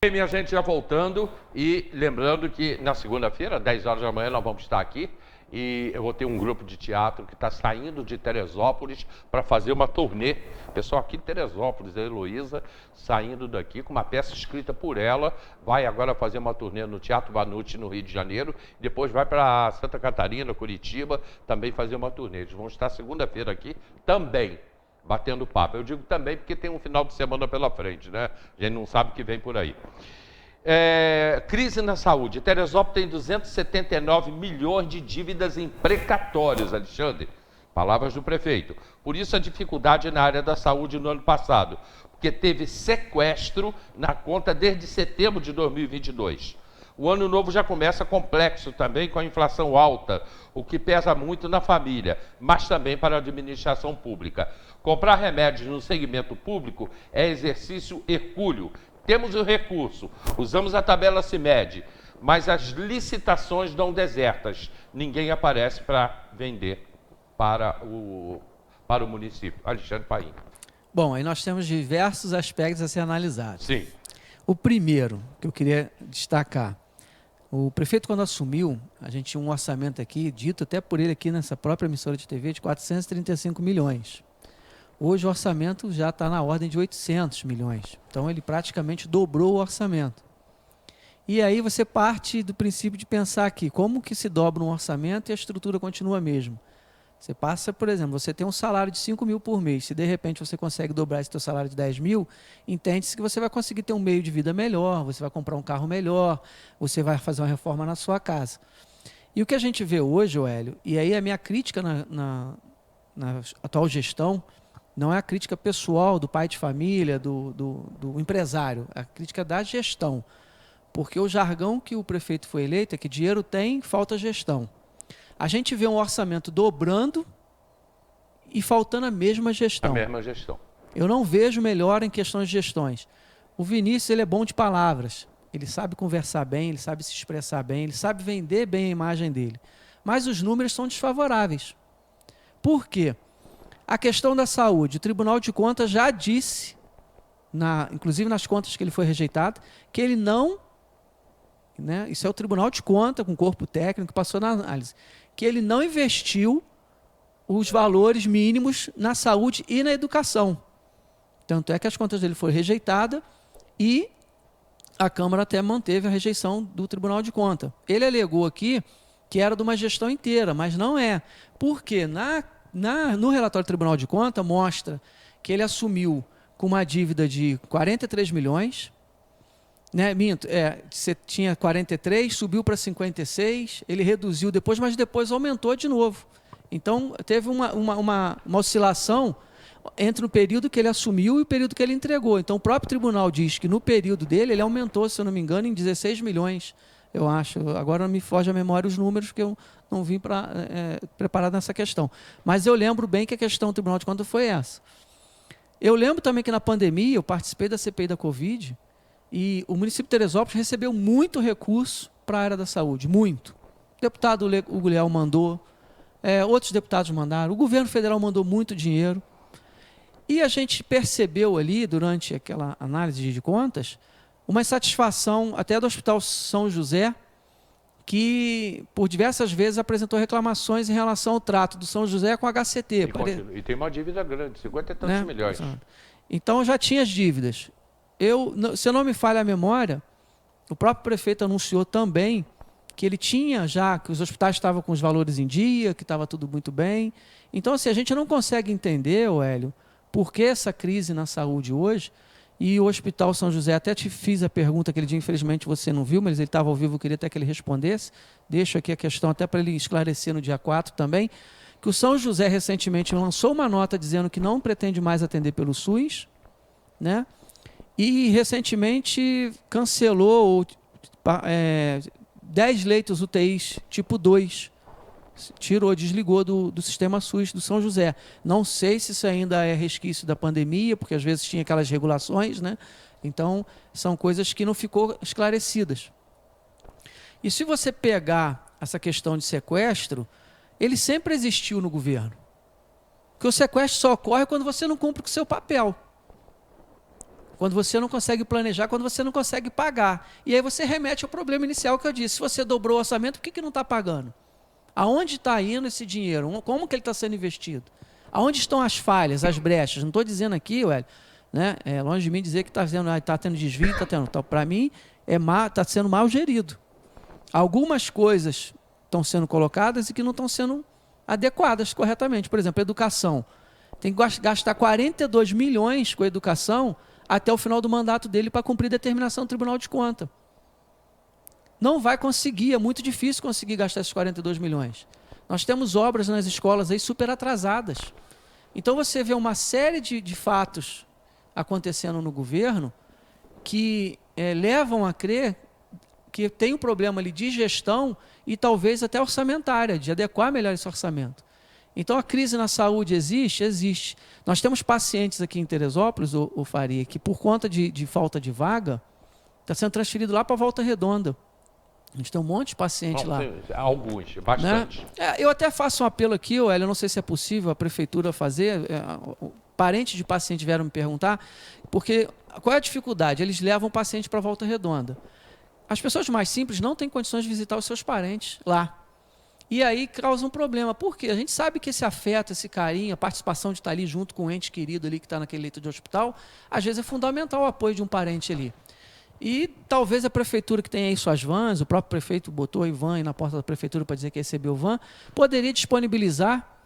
Bem, minha gente, já voltando e lembrando que na segunda-feira, 10 horas da manhã, nós vamos estar aqui e eu vou ter um grupo de teatro que está saindo de Teresópolis para fazer uma turnê. Pessoal aqui de Teresópolis, a Heloísa, saindo daqui com uma peça escrita por ela, vai agora fazer uma turnê no Teatro Vanucci, no Rio de Janeiro, depois vai para Santa Catarina, Curitiba, também fazer uma turnê. Eles vão estar segunda-feira aqui também, batendo papo. Eu digo também porque tem um final de semana pela frente, né? A gente não sabe o que vem por aí. Crise na saúde. Teresópolis tem 279 milhões de dívidas em precatórios, Alexandre. Palavras do prefeito. Por isso a dificuldade na área da saúde no ano passado, porque teve sequestro na conta desde setembro de 2022. O ano novo já começa complexo também, com a inflação alta, o que pesa muito na família, mas também para a administração pública. Comprar remédios no segmento público é exercício hercúleo. Temos o recurso, usamos a tabela CIMED, mas as licitações dão desertas. Ninguém aparece para vender para o município. Alexandre Paim. Bom, aí nós temos diversos aspectos a ser analisados. Sim. O primeiro que eu queria destacar, o prefeito, quando assumiu, a gente tinha um orçamento aqui, dito até por ele aqui nessa própria emissora de TV, de 435 milhões. Hoje o orçamento já está na ordem de 800 milhões. Então ele praticamente dobrou o orçamento. E aí você parte do princípio de pensar aqui, como que se dobra um orçamento e a estrutura continua a mesma? Você passa, por exemplo, você tem um salário de 5 mil por mês, se de repente você consegue dobrar esse seu salário de 10 mil, entende-se que você vai conseguir ter um meio de vida melhor, você vai comprar um carro melhor, você vai fazer uma reforma na sua casa. E o que a gente vê hoje, Hélio, e aí a minha crítica na atual gestão, não é a crítica pessoal do pai de família, do empresário, é a crítica da gestão. Porque o jargão que o prefeito foi eleito é que dinheiro tem, falta gestão. A gente vê um orçamento dobrando e faltando a mesma gestão. A mesma gestão. Eu não vejo melhor em questões de gestões. O Vinícius, ele é bom de palavras. Ele sabe conversar bem, ele sabe se expressar bem, ele sabe vender bem a imagem dele. Mas os números são desfavoráveis. Por quê? A questão da saúde, o Tribunal de Contas já disse, inclusive nas contas que ele foi rejeitado, que ele não, né, isso é o Tribunal de Contas, com o corpo técnico, que passou na análise, que ele não investiu os valores mínimos na saúde e na educação. Tanto é que as contas dele foram rejeitadas e a Câmara até manteve a rejeição do Tribunal de Contas. Ele alegou aqui que era de uma gestão inteira, mas não é. Porque no relatório do Tribunal de Contas mostra que ele assumiu com uma dívida de 43 milhões, né? Você tinha 43, subiu para 56, ele reduziu depois, mas depois aumentou de novo. Então, teve uma oscilação entre o período que ele assumiu e o período que ele entregou. Então, o próprio tribunal diz que no período dele, ele aumentou, se eu não me engano, em 16 milhões, eu acho. Agora não me foge à memória os números, porque eu não vim preparado nessa questão. Mas eu lembro bem que a questão do Tribunal de Contas foi essa. Eu lembro também que na pandemia, eu participei da CPI da Covid, e o município de Teresópolis recebeu muito recurso para a área da saúde, muito. O deputado Hugo Leal mandou, outros deputados mandaram, o governo federal mandou muito dinheiro. E a gente percebeu ali, durante aquela análise de contas, uma insatisfação até do Hospital São José, que por diversas vezes apresentou reclamações em relação ao trato do São José com a HCT. E tem uma dívida grande, 50 e tantos milhões. Então já tinha as dívidas. Se eu não me falha a memória, o próprio prefeito anunciou também que ele tinha já, que os hospitais estavam com os valores em dia, que estava tudo muito bem. Então, assim, a gente não consegue entender, Hélio, por que essa crise na saúde hoje. E o Hospital São José, até te fiz a pergunta aquele dia, infelizmente você não viu, mas ele estava ao vivo, eu queria até que ele respondesse. Deixo aqui a questão até para ele esclarecer no dia 4 também, que o São José recentemente lançou uma nota dizendo que não pretende mais atender pelo SUS, né? E recentemente cancelou 10 leitos UTIs tipo 2, desligou do sistema SUS do São José. Não sei se isso ainda é resquício da pandemia, porque às vezes tinha aquelas regulações, né? Então, são coisas que não ficou esclarecidas. E se você pegar essa questão de sequestro, ele sempre existiu no governo. Porque o sequestro só ocorre quando você não cumpre com o seu papel. Quando você não consegue planejar, quando você não consegue pagar. E aí você remete ao problema inicial que eu disse. Se você dobrou o orçamento, por que não está pagando? Aonde está indo esse dinheiro? Como que ele está sendo investido? Aonde estão as falhas, as brechas? Não estou dizendo aqui, Hélio, né? É longe de mim dizer que está tendo desvio, está tendo. Então, para mim, está sendo mal gerido. Algumas coisas estão sendo colocadas e que não estão sendo adequadas corretamente. Por exemplo, educação. Tem que gastar 42 milhões com a educação até o final do mandato dele para cumprir determinação do Tribunal de Contas. Não vai conseguir, é muito difícil conseguir gastar esses 42 milhões. Nós temos obras nas escolas aí super atrasadas. Então você vê uma série de fatos acontecendo no governo que levam a crer que tem um problema ali de gestão e talvez até orçamentária, de adequar melhor esse orçamento. Então, a crise na saúde existe? Existe. Nós temos pacientes aqui em Teresópolis, o Faria, que por conta de falta de vaga, está sendo transferido lá para Volta Redonda. A gente tem um monte de paciente lá. Alguns, bastante. Né? Eu até faço um apelo aqui, Hélio, eu não sei se é possível a prefeitura fazer, parentes de paciente vieram me perguntar, porque qual é a dificuldade? Eles levam o paciente para Volta Redonda. As pessoas mais simples não têm condições de visitar os seus parentes lá. E aí causa um problema. Por quê? A gente sabe que esse afeto, esse carinho, a participação de estar ali junto com o ente querido ali que está naquele leito de hospital, às vezes é fundamental o apoio de um parente ali. E talvez a prefeitura que tem aí suas vans, o próprio prefeito botou aí van aí na porta da prefeitura para dizer que recebeu van, poderia disponibilizar,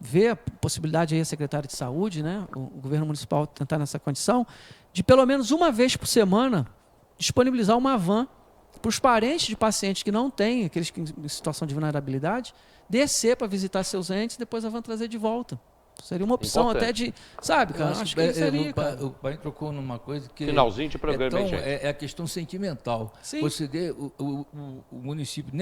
ver a possibilidade aí a secretária de saúde, né, o governo municipal tentar nessa condição, de pelo menos uma vez por semana disponibilizar uma van para os parentes de pacientes que não têm, aqueles que em situação de vulnerabilidade, descer para visitar seus entes e depois a van trazer de volta. Seria uma opção até de... Sabe, cara? Acho que seria, cara. O pai trocou numa coisa que... Finalzinho de programa, então, gente. É a questão sentimental. Sim. Você vê, o município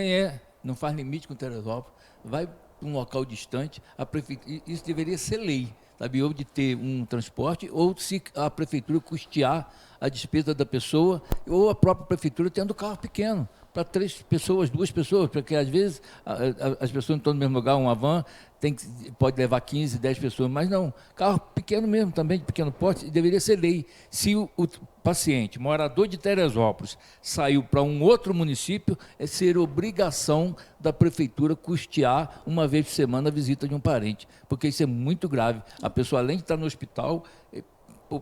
não faz limite com Teresópolis, vai para um local distante, a prefeitura, isso deveria ser lei, sabe? Ou de ter um transporte, ou se a prefeitura custear a despesa da pessoa, ou a própria prefeitura tendo carro pequeno, para 3 pessoas, 2 pessoas, porque às vezes as pessoas não estão no mesmo lugar, uma van pode levar 15, 10 pessoas, mas não, carro pequeno mesmo, também de pequeno porte, deveria ser lei. Se o paciente, morador de Teresópolis, saiu para um outro município, é ser obrigação da prefeitura custear uma vez por semana a visita de um parente, porque isso é muito grave. A pessoa, além de estar no hospital,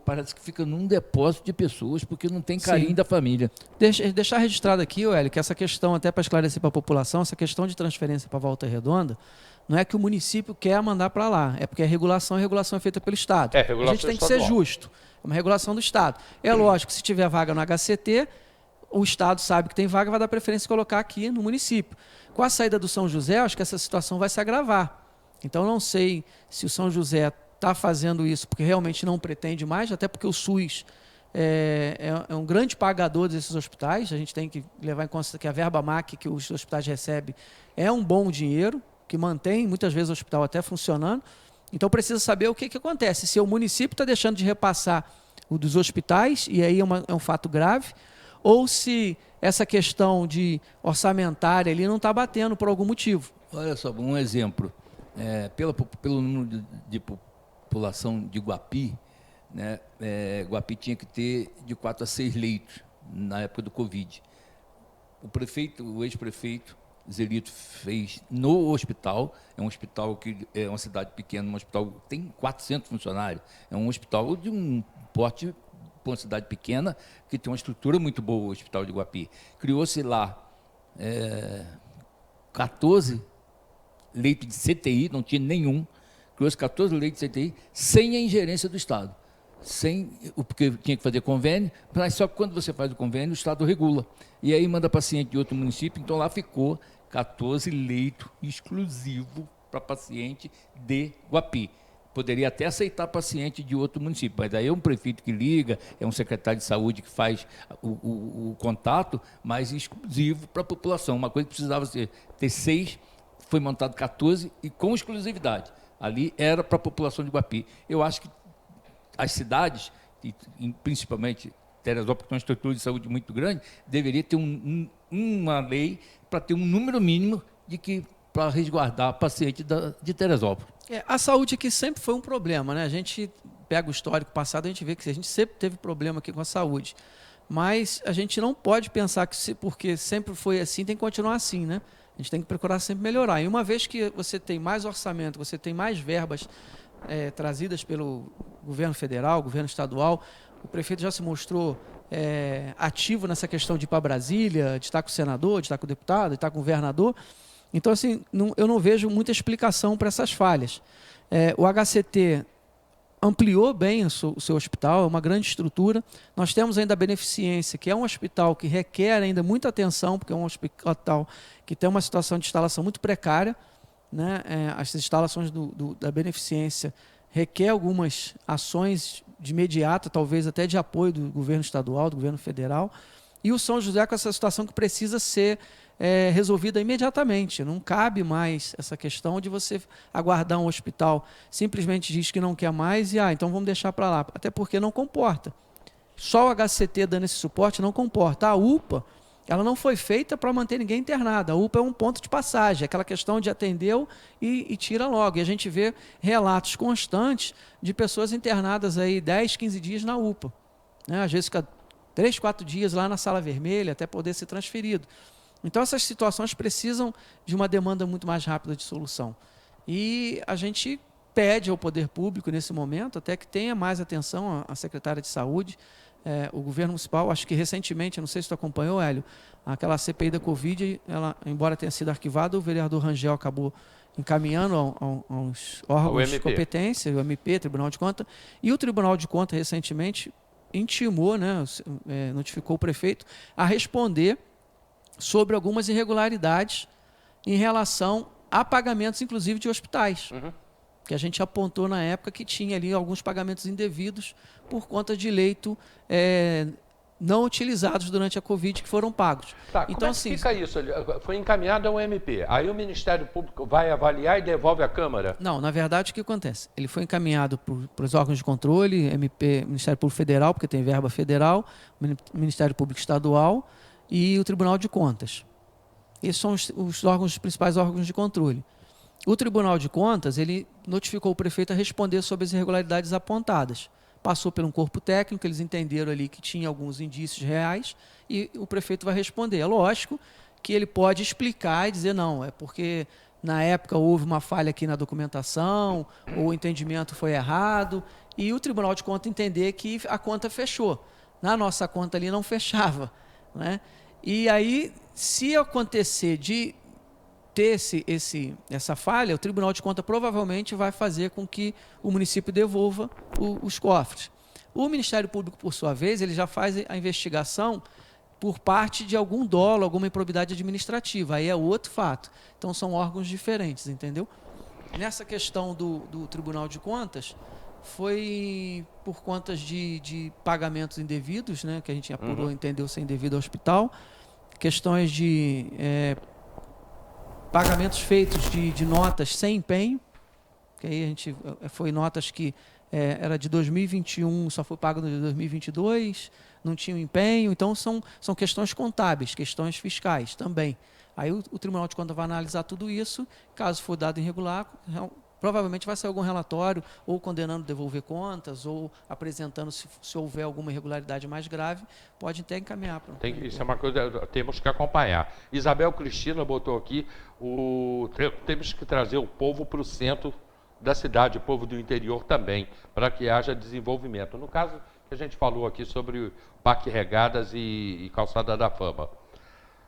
parece que fica num depósito de pessoas, porque não tem carinho da família. Deixar registrado aqui, Hélio, que essa questão, até para esclarecer para a população, essa questão de transferência para Volta Redonda, não é que o município quer mandar para lá, é porque a regulação é feita pelo Estado. A gente tem que ser justo, é uma regulação do Estado. É lógico, se tiver vaga no HCT, o Estado sabe que tem vaga, vai dar preferência de colocar aqui no município. Com a saída do São José, acho que essa situação vai se agravar. Então, não sei se o São José está fazendo isso porque realmente não pretende mais, até porque o SUS é um grande pagador desses hospitais. A gente tem que levar em conta que a verba MAC que os hospitais recebem é um bom dinheiro, que mantém muitas vezes o hospital até funcionando. Então precisa saber o que acontece, se o município está deixando de repassar o dos hospitais, e aí é um fato grave, ou se essa questão de orçamentária ali não está batendo por algum motivo. Olha só, um exemplo, pelo número de população de Guapi, né, Guapi tinha que ter de 4 a 6 leitos na época do Covid. O ex-prefeito Zelito fez no hospital, é um hospital que é uma cidade pequena, um hospital que tem 400 funcionários, é um hospital de um porte para uma cidade pequena, que tem uma estrutura muito boa, o Hospital de Guapi. Criou-se lá 14 leitos de CTI, não tinha nenhum, criou-se 14 leitos de CTI sem a ingerência do Estado. Porque tinha que fazer convênio, mas só que quando você faz o convênio, o Estado regula. E aí manda paciente de outro município, então lá ficou 14 leitos exclusivos para paciente de Guapi. Poderia até aceitar paciente de outro município, mas aí é um prefeito que liga, é um secretário de saúde que faz o contato, mas exclusivo para a população. Uma coisa que precisava ter 6, foi montado 14 e com exclusividade. Ali era para a população de Guapi. Eu acho que as cidades, e principalmente Teresópolis, que tem uma estrutura de saúde muito grande, deveria ter uma lei para ter um número mínimo para resguardar paciente de Teresópolis. A saúde aqui sempre foi um problema, né? A gente pega o histórico passado, a gente vê que a gente sempre teve problema aqui com a saúde. Mas a gente não pode pensar que porque sempre foi assim, tem que continuar assim, né? A gente tem que procurar sempre melhorar. E uma vez que você tem mais orçamento, você tem mais verbas trazidas pelo governo federal, governo estadual, o prefeito já se mostrou ativo nessa questão de ir para Brasília, de estar com o senador, de estar com o deputado, de estar com o governador. Então, assim, eu não vejo muita explicação para essas falhas. O HCT ampliou bem o seu hospital, é uma grande estrutura. Nós temos ainda a Beneficência, que é um hospital que requer ainda muita atenção, porque é um hospital que tem uma situação de instalação muito precária, né? As instalações da Beneficência requer algumas ações de imediata, talvez até de apoio do governo estadual, do governo federal. E o São José com essa situação que precisa ser resolvida imediatamente. Não cabe mais essa questão de você aguardar um hospital, simplesmente diz que não quer mais e, então vamos deixar para lá. Até porque não comporta. Só o HCT dando esse suporte não comporta. A UPA, ela não foi feita para manter ninguém internado. A UPA é um ponto de passagem, aquela questão de atendeu e tira logo. E a gente vê relatos constantes de pessoas internadas aí 10, 15 dias na UPA. Né? Às vezes fica 3, 4 dias lá na sala vermelha até poder ser transferido. Então, essas situações precisam de uma demanda muito mais rápida de solução. E a gente pede ao poder público, nesse momento, até que tenha mais atenção à secretária de Saúde, o governo municipal. Acho que recentemente, não sei se tu acompanhou, Hélio, aquela CPI da Covid, ela, embora tenha sido arquivada, o vereador Rangel acabou encaminhando aos órgãos de competência, o MP, Tribunal de Contas, e o Tribunal de Contas, recentemente, intimou, né, notificou o prefeito a responder sobre algumas irregularidades em relação a pagamentos, inclusive, de hospitais. Que a gente apontou na época que tinha ali alguns pagamentos indevidos por conta de leito não utilizados durante a Covid que foram pagos. Tá, então, como é que assim, fica isso? Foi encaminhado ao MP. Aí o Ministério Público vai avaliar e devolve à Câmara? Não, na verdade, o que acontece? Ele foi encaminhado para os órgãos de controle, MP, Ministério Público Federal, porque tem verba federal, Ministério Público Estadual e o Tribunal de Contas. Esses são os principais órgãos de controle. O Tribunal de Contas, ele notificou o prefeito a responder sobre as irregularidades apontadas. Passou por um corpo técnico, eles entenderam ali que tinha alguns indícios reais e o prefeito vai responder. É lógico que ele pode explicar e dizer, não, é porque na época houve uma falha aqui na documentação, ou o entendimento foi errado, e o Tribunal de Contas entender que a conta fechou. Na nossa conta ali não fechava, né? E aí, se acontecer de ter essa falha, o Tribunal de Contas provavelmente vai fazer com que o município devolva os cofres. O Ministério Público, por sua vez, ele já faz a investigação por parte de algum dolo, alguma improbidade administrativa. Aí é outro fato. Então, são órgãos diferentes, entendeu? Nessa questão do Tribunal de Contas, foi por contas de pagamentos indevidos, né, que a gente apurou, entendeu ser indevido ao hospital, questões de pagamentos feitos de notas sem empenho, que aí a gente foi notas que era de 2021, só foi pago de 2022, não tinha um empenho, então são questões contábeis, questões fiscais também. Aí o Tribunal de Contas vai analisar tudo isso, caso for dado irregular, provavelmente vai sair algum relatório, ou condenando devolver contas, ou apresentando, se houver alguma irregularidade mais grave, pode até encaminhar. Isso é uma coisa, temos que acompanhar. Isabel Cristina botou aqui, temos que trazer o povo para o centro da cidade, o povo do interior também, para que haja desenvolvimento. No caso que a gente falou aqui sobre o Parque Regadas e Calçada da Fama.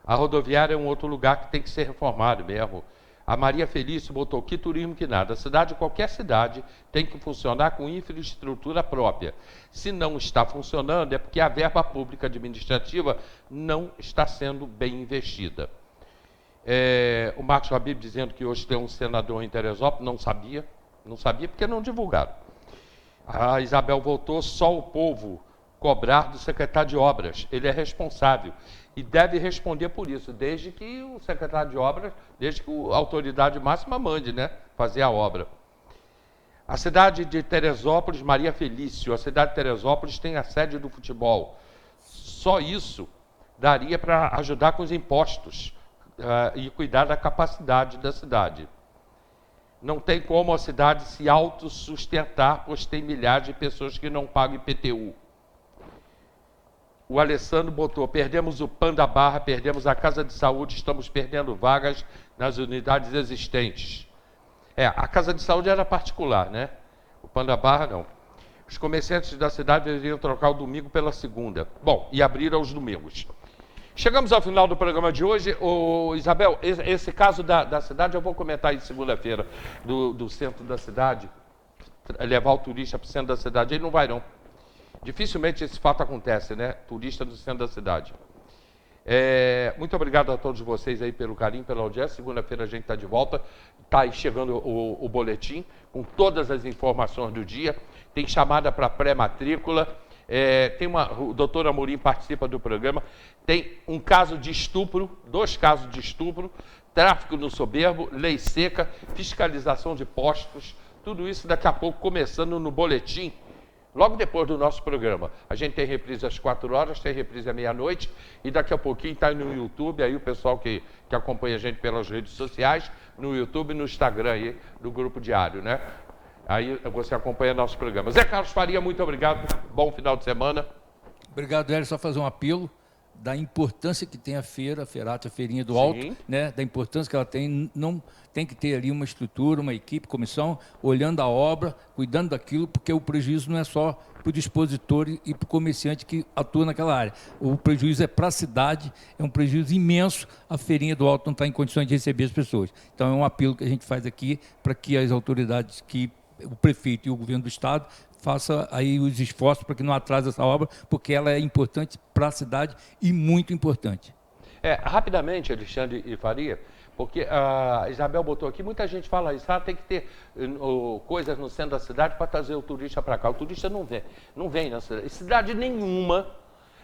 A rodoviária é um outro lugar que tem que ser reformado mesmo. A Maria Felício botou que turismo que nada. Qualquer cidade tem que funcionar com infraestrutura própria. Se não está funcionando, é porque a verba pública administrativa não está sendo bem investida. O Marcos Habib dizendo que hoje tem um senador em Teresópolis, não sabia porque não divulgaram. A Isabel voltou, só o povo cobrar do secretário de obras. Ele é responsável e deve responder por isso, desde que o secretário de obras, desde que a autoridade máxima mande, né, fazer a obra. A cidade de Teresópolis, Maria Felício, a cidade de Teresópolis tem a sede do futebol. Só isso daria para ajudar com os impostos e cuidar da capacidade da cidade. não tem como a cidade se autossustentar, pois tem milhares de pessoas que não pagam IPTU. O Alessandro botou, perdemos o PAN da Barra, perdemos a Casa de Saúde, estamos perdendo vagas nas unidades existentes. A Casa de Saúde era particular, né? O PAN da Barra não. Os comerciantes da cidade deveriam trocar o domingo pela segunda. Bom, e abrir aos domingos. Chegamos ao final do programa de hoje. Isabel, esse caso da cidade eu vou comentar em segunda-feira, do centro da cidade, levar o turista para o centro da cidade. Ele não vai, não. Dificilmente esse fato acontece, né? Turista no centro da cidade. Muito obrigado a todos vocês aí pelo carinho, pela audiência. Segunda-feira a gente está de volta. Está aí chegando o boletim com todas as informações do dia. Tem chamada para pré-matrícula. O doutor Amorim participa do programa. Tem um caso de estupro, 2 casos de estupro, tráfico no soberbo, lei seca, fiscalização de postos. Tudo isso daqui a pouco começando no boletim. Logo depois do nosso programa. A gente tem reprise às 4 horas, tem reprise à meia-noite e daqui a pouquinho está no YouTube, aí o pessoal que acompanha a gente pelas redes sociais, no YouTube e no Instagram aí, do Grupo Diário, né? Aí você acompanha nosso programa. Zé Carlos Faria, muito obrigado, bom final de semana. Obrigado, Hélio, só fazer um apelo da importância que tem a feira, a Ferata, a Feirinha do Alto, né? Da importância que ela tem, não tem que ter ali uma estrutura, uma equipe, comissão, olhando a obra, cuidando daquilo, porque o prejuízo não é só para o dispositor e para o comerciante que atua naquela área. O prejuízo é para a cidade, é um prejuízo imenso, a Feirinha do Alto não está em condições de receber as pessoas. Então é um apelo que a gente faz aqui para que as autoridades, que o prefeito e o governo do estado faça aí os esforços para que não atrase essa obra, porque ela é importante para a cidade e muito importante. Rapidamente, Alexandre e Faria, porque a Isabel botou aqui, muita gente fala isso, tem que ter coisas no centro da cidade para trazer o turista para cá. O turista não vem na cidade. Cidade nenhuma,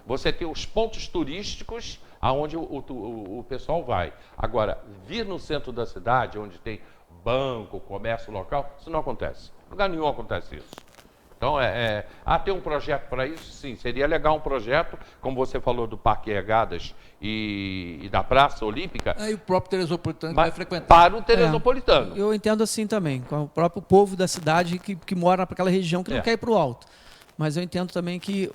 você tem os pontos turísticos aonde o pessoal vai. Agora, vir no centro da cidade, onde tem banco, comércio local, isso não acontece. Em lugar nenhum acontece isso. Então, tem um projeto para isso? Sim, seria legal um projeto, como você falou do Parque Regadas e da Praça Olímpica. Aí o próprio Teresopolitano vai frequentar. Para o Teresopolitano. Eu entendo assim também, com o próprio povo da cidade que mora naquela região, que não quer ir para o alto. Mas eu entendo também que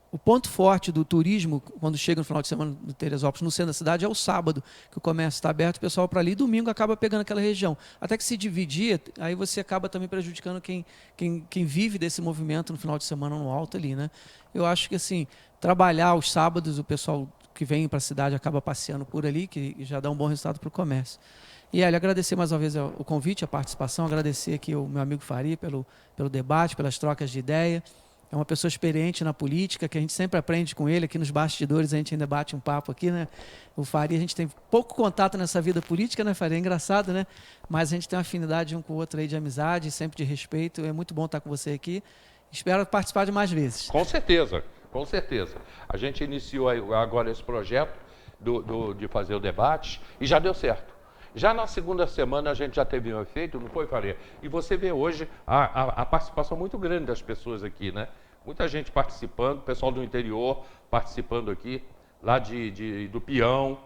o ponto forte do turismo, quando chega no final de semana no Teresópolis, no centro da cidade, é o sábado, que o comércio está aberto, o pessoal para ali, e domingo acaba pegando aquela região. Até que se dividir, aí você acaba também prejudicando quem vive desse movimento no final de semana no alto ali, né? Eu acho que, assim, trabalhar os sábados, o pessoal que vem para a cidade acaba passeando por ali, que já dá um bom resultado para o comércio. E, Hélio, agradecer mais uma vez o convite, a participação, agradecer aqui o meu amigo Faria pelo debate, pelas trocas de ideia. É uma pessoa experiente na política, que a gente sempre aprende com ele. Aqui nos bastidores a gente ainda bate um papo aqui, né? O Faria, a gente tem pouco contato nessa vida política, né, Faria? É engraçado, né? Mas a gente tem uma afinidade um com o outro aí de amizade, sempre de respeito. É muito bom estar com você aqui. Espero participar de mais vezes. Com certeza, com certeza. A gente iniciou agora esse projeto de fazer o debate e já deu certo. Já na segunda semana a gente já teve um efeito, não foi, Faria? E você vê hoje a participação muito grande das pessoas aqui, né? Muita gente participando, pessoal do interior participando aqui, lá do Peão.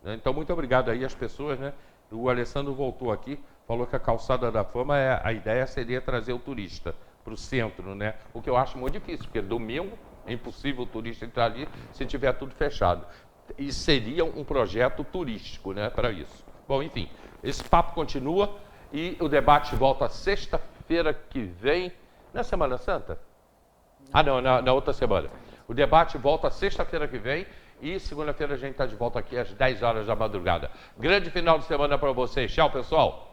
Né? Então, muito obrigado aí às pessoas, né? O Alessandro voltou aqui, falou que a Calçada da Fama, a ideia seria trazer o turista para o centro, né? O que eu acho muito difícil, porque domingo é impossível o turista entrar ali se tiver tudo fechado. E seria um projeto turístico, né, para isso. Bom, enfim, esse papo continua e o debate volta sexta-feira que vem, na Semana Santa? Não, na outra semana. O debate volta sexta-feira que vem e segunda-feira a gente está de volta aqui às 10 horas da madrugada. Grande final de semana para vocês. Tchau, pessoal.